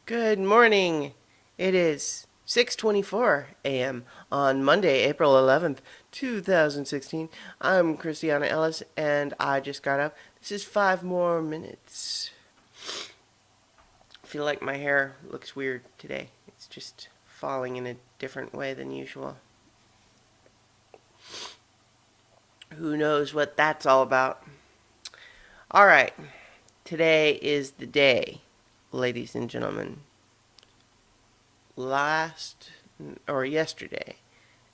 Good morning. It is 6:24 a.m. on Monday, April 11th, 2016. I'm Christiana Ellis and I just got up. This is 5 more minutes. I feel like my hair looks weird today. It's just falling in a different way than usual. Who knows what that's all about? All right. Today is the day, ladies and gentlemen. Yesterday,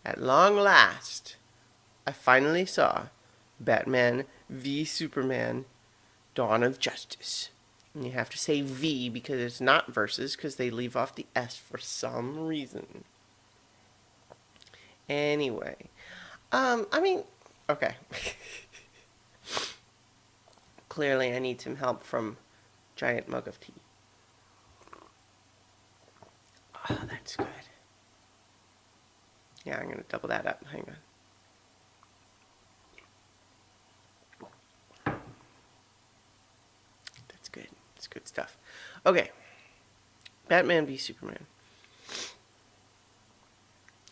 at long last, I finally saw Batman v Superman Dawn of Justice. And you have to say V because it's not versus because they leave off the S for some reason. Anyway, I mean, okay. Clearly, I need some help from giant mug of tea. Oh, that's good. Yeah, I'm gonna double that up. Hang on. That's good. It's good stuff. Okay, Batman v Superman.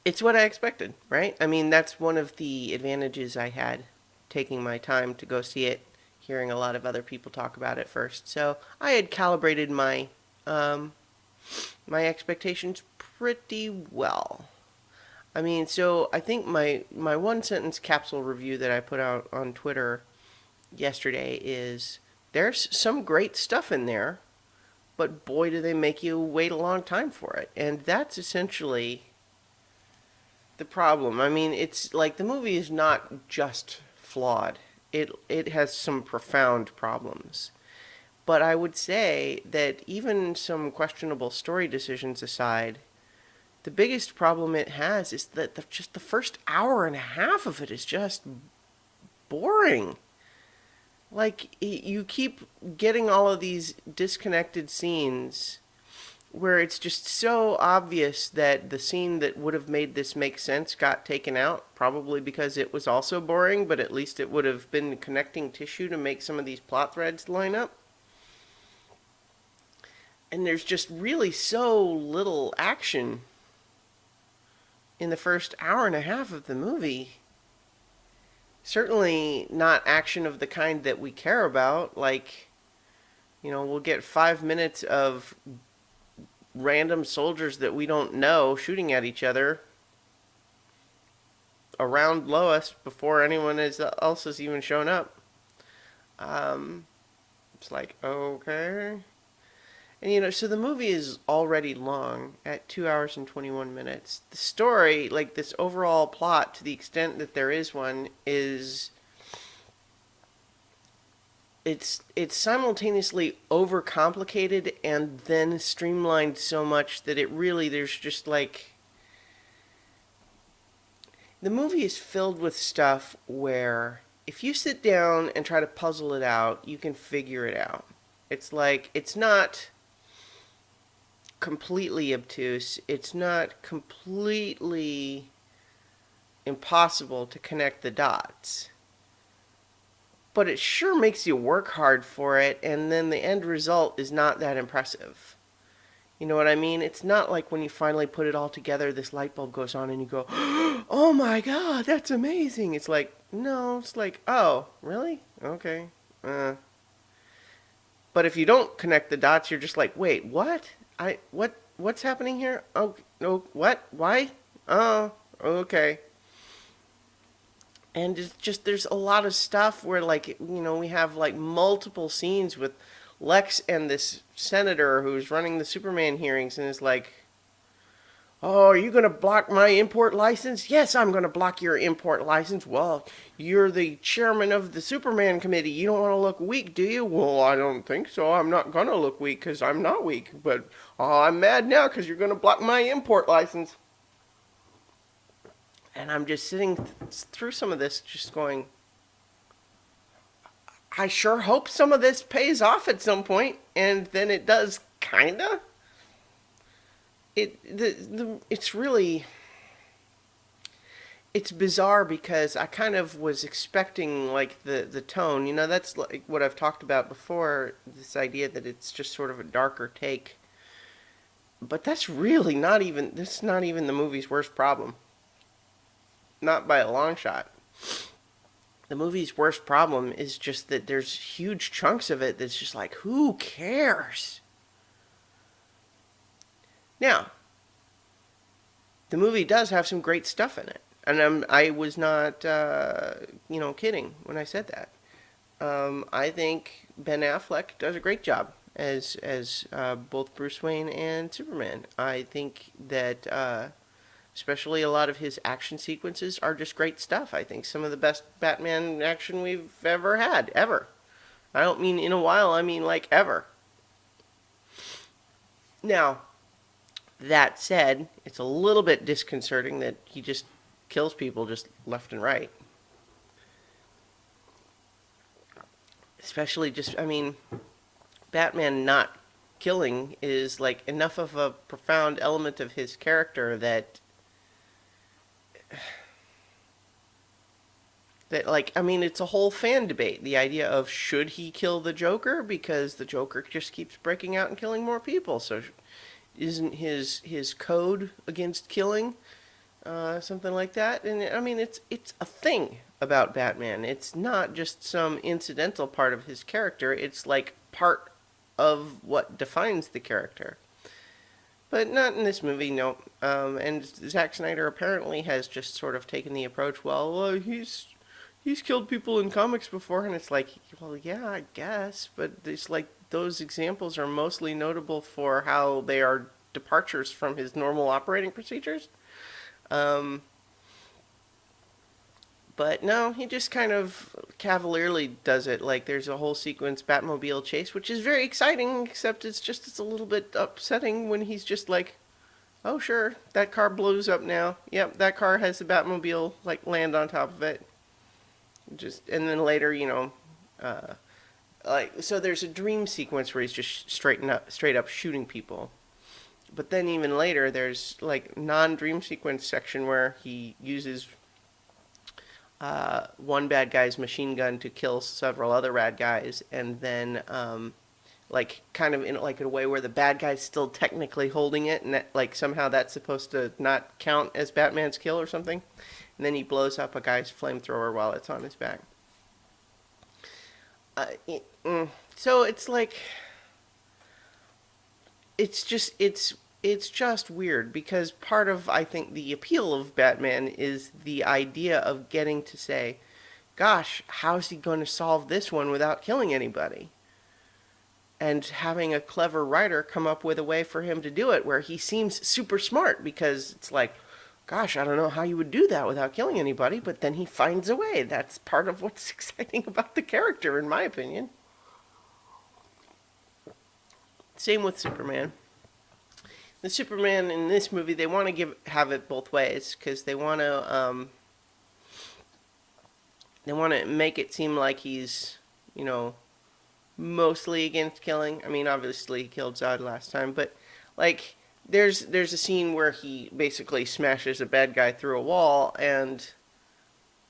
It's what I expected, right? I mean, that's one of the advantages I had taking my time to go see it, hearing a lot of other people talk about it first. So I had calibrated um, my expectations pretty well. I mean, so I think my one sentence capsule review that I put out on Twitter yesterday is there's some great stuff in there, but boy, do they make you wait a long time for it. And that's essentially the problem. I mean, it's like the movie is not just flawed. It has some profound problems. But I would say that even some questionable story decisions aside, the biggest problem it has is that just the first hour and a half of it is just boring. Like you keep getting all of these disconnected scenes where it's just so obvious that the scene that would have made this make sense got taken out, probably because it was also boring, but at least it would have been connecting tissue to make some of these plot threads line up. And there's just really so little action in the first hour and a half of the movie. Certainly not action of the kind that we care about. Like, we'll get 5 minutes of random soldiers that we don't know shooting at each other around Lois before anyone else has even shown up. Um, it's like, okay. And so the movie is already long at 2 hours and 21 minutes. The story, like this overall plot, to the extent that there is one, is it's simultaneously overcomplicated and then streamlined so much that it really there's just like the movie is filled with stuff where if you sit down and try to puzzle it out, you can figure it out. It's like it's not completely obtuse. It's not completely impossible to connect the dots. But it sure makes you work hard for it, and then the end result is not that impressive. You know what I mean? It's not like when you finally put it all together, this light bulb goes on and you go, oh my god, that's amazing. It's like, no, it's like, oh, really? Okay. But if you don't connect the dots, you're just like, wait, what? What's happening here? Oh, no, what? Why? Oh, okay. And it's just there's a lot of stuff where like we have like multiple scenes with Lex and this senator who's running the Superman hearings and is like, "Oh, are you going to block my import license?" "Yes, I'm going to block your import license." "Well, you're the chairman of the Superman committee. You don't want to look weak, do you?" "Well, I don't think so. I'm not going to look weak because I'm not weak. But I'm mad now because you're going to block my import license." And I'm just sitting through some of this, just going, I sure hope some of this pays off at some point, and then it does, kinda. It's really it's bizarre because I kind of was expecting like the tone. That's like what I've talked about before. This idea that it's just sort of a darker take But that's really not even, this is not even the movie's worst problem. Not by a long shot. The movie's worst problem is just that there's huge chunks of it that's just like, who cares? Now, the movie does have some great stuff in it. And I was not, kidding when I said that. I think Ben Affleck does a great job as both Bruce Wayne and Superman. I think that especially a lot of his action sequences are just great stuff. I think some of the best Batman action we've ever had, ever. I don't mean in a while, I mean like ever. Now, that said, it's a little bit disconcerting that he just kills people just left and right. Especially just, I mean, Batman not killing is like enough of a profound element of his character that like, I mean, it's a whole fan debate, the idea of should he kill the Joker because the Joker just keeps breaking out and killing more people. So isn't his code against killing something like that? And I mean, it's a thing about Batman. It's not just some incidental part of his character. It's like part of what defines the character. But not in this movie, no. And Zack Snyder apparently has just sort of taken the approach, well, he's killed people in comics before, and it's like, well, yeah, I guess, but it's like those examples are mostly notable for how they are departures from his normal operating procedures. Um, but no, he just kind of cavalierly does it. Like there's a whole sequence Batmobile chase, which is very exciting, except it's a little bit upsetting when he's just like, oh sure, that car blows up now. Yep, that car has the Batmobile like land on top of it. Just and then later, uh, like so there's a dream sequence where he's just straight up shooting people. But then even later, there's like non-dream sequence section where he uses one bad guy's machine gun to kill several other bad guys, and then like kind of in like a way where the bad guy's still technically holding it, and that, like somehow that's supposed to not count as Batman's kill or something. And then he blows up a guy's flamethrower while it's on his back. So it's like it's just weird because part of I think the appeal of Batman is the idea of getting to say, gosh, how's he going to solve this one without killing anybody? And having a clever writer come up with a way for him to do it where he seems super smart because it's like, gosh, I don't know how you would do that without killing anybody, but then he finds a way. That's part of what's exciting about the character, in my opinion. Same with Superman. The Superman in this movie, they want to have it both ways because they want to make it seem like he's, mostly against killing. I mean, obviously he killed Zod last time, but like there's a scene where he basically smashes a bad guy through a wall, and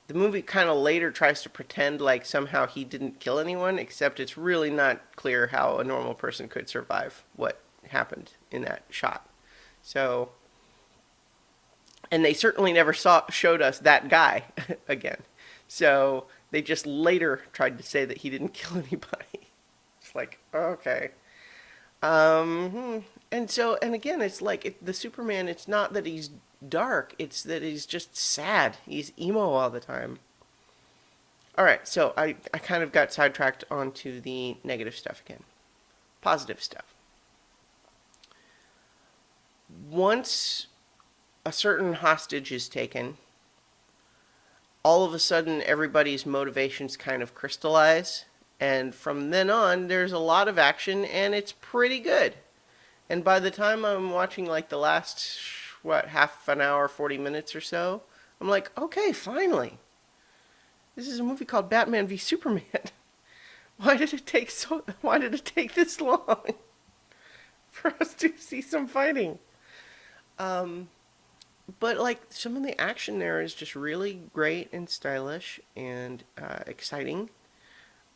the movie kind of later tries to pretend like somehow he didn't kill anyone, except it's really not clear how a normal person could survive what happened in that shot. So, and they certainly never showed us that guy again. So they just later tried to say that he didn't kill anybody. It's like, okay. And again, it's like the Superman. It's not that he's dark. It's that he's just sad. He's emo all the time. All right, so I kind of got sidetracked onto the negative stuff again. Positive stuff. Once a certain hostage is taken, all of a sudden everybody's motivations kind of crystallize. And from then on, there's a lot of action, and it's pretty good. And by the time I'm watching like the last, half an hour, 40 minutes or so, I'm like, okay, finally. This is a movie called Batman v Superman. Why did it take this long for us to see some fighting? But like some of the action there is just really great and stylish and exciting.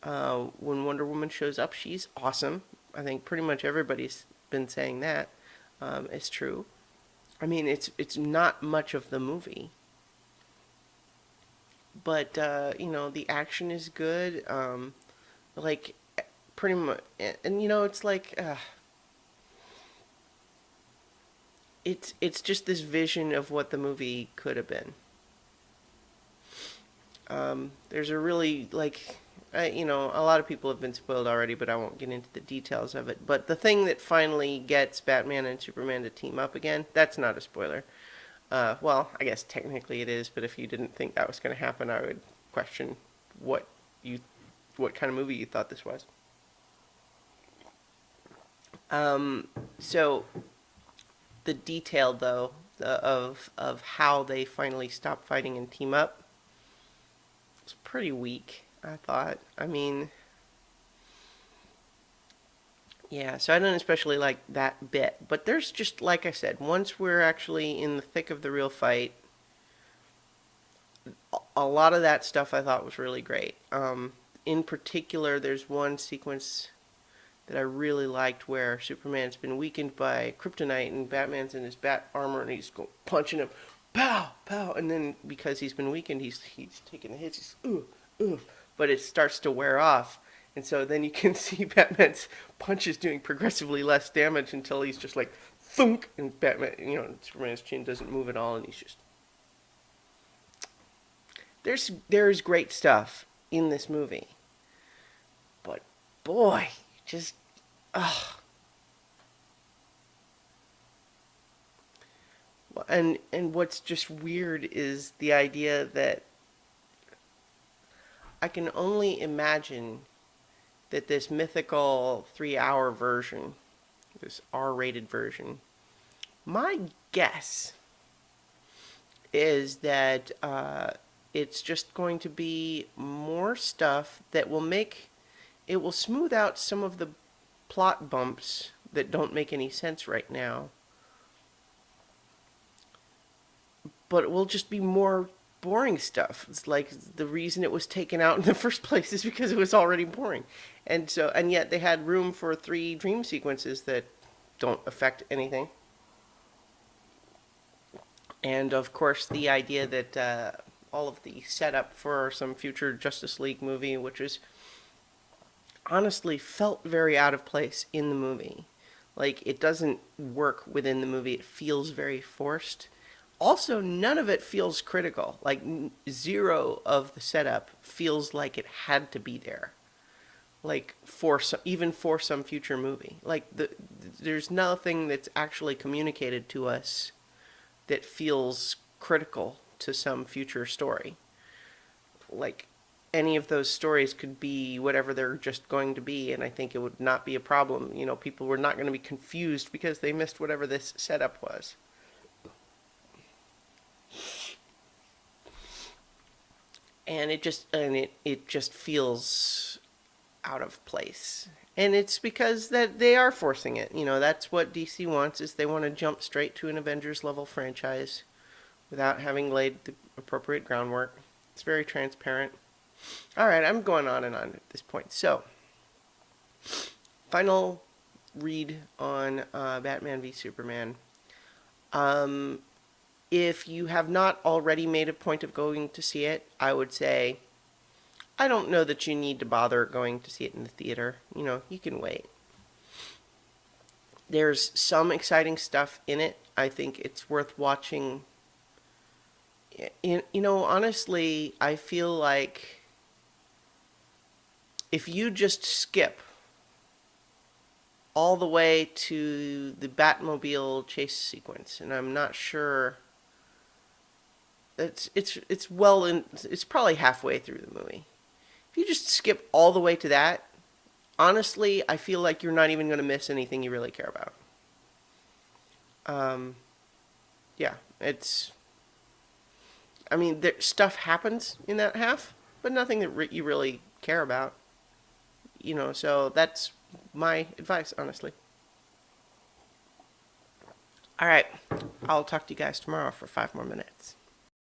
When Wonder Woman shows up, she's awesome. I think pretty much everybody's been saying that. is true. I mean, it's not much of the movie, but the action is good. Like pretty much, and it's like it's just this vision of what the movie could have been. There's a really a lot of people have been spoiled already, but I won't get into the details of it. But the thing that finally gets Batman and Superman to team up again, that's not a spoiler. Well, I guess technically it is, but if you didn't think that was going to happen, I would question what you, what kind of movie you thought this was. So the detail though of how they finally stop fighting and team up was pretty weak. I thought. I mean, yeah. So I didn't especially like that bit, but there's just like I said, once we're actually in the thick of the real fight, a lot of that stuff I thought was really great. In particular, there's one sequence that I really liked where Superman's been weakened by kryptonite and Batman's in his bat armor and he's going punching him, pow, pow, and then because he's been weakened, he's taking the hits. He's but it starts to wear off, and so then you can see Batman's punches doing progressively less damage until he's just like thunk, and Batman, Superman's chin doesn't move at all, and he's just there's great stuff in this movie, but boy, just ugh. And what's just weird is the idea that I can only imagine that this mythical 3 hour version, this R-rated version, my guess is that it's just going to be more stuff that will smooth out some of the plot bumps that don't make any sense right now, but it will just be more boring stuff. It's like the reason it was taken out in the first place is because it was already boring. And yet they had room for 3 dream sequences that don't affect anything. And of course the idea that all of the setup for some future Justice League movie, which is honestly felt very out of place in the movie. Like it doesn't work within the movie. It feels very forced. Also, none of it feels critical. Like zero of the setup feels like it had to be there. Like even for some future movie. Like there's nothing that's actually communicated to us that feels critical to some future story. Like any of those stories could be whatever they're just going to be, and I think it would not be a problem. People were not going to be confused because they missed whatever this setup was. And it just feels out of place. And it's because that they are forcing it. That's what DC wants, is they want to jump straight to an Avengers level franchise without having laid the appropriate groundwork. It's very transparent. All right, I'm going on and on at this point. So, final read on Batman v Superman. If you have not already made a point of going to see it, I would say I don't know that you need to bother going to see it in the theater. You can wait. There's some exciting stuff in it. I think it's worth watching. Honestly, I feel like if you just skip all the way to the Batmobile chase sequence, and I'm not sure it's probably halfway through the movie. If you just skip all the way to that, honestly, I feel like you're not even going to miss anything you really care about. Yeah, I mean, stuff happens in that half, but nothing that you really care about. So that's my advice, honestly. All right, I'll talk to you guys tomorrow for 5 more minutes.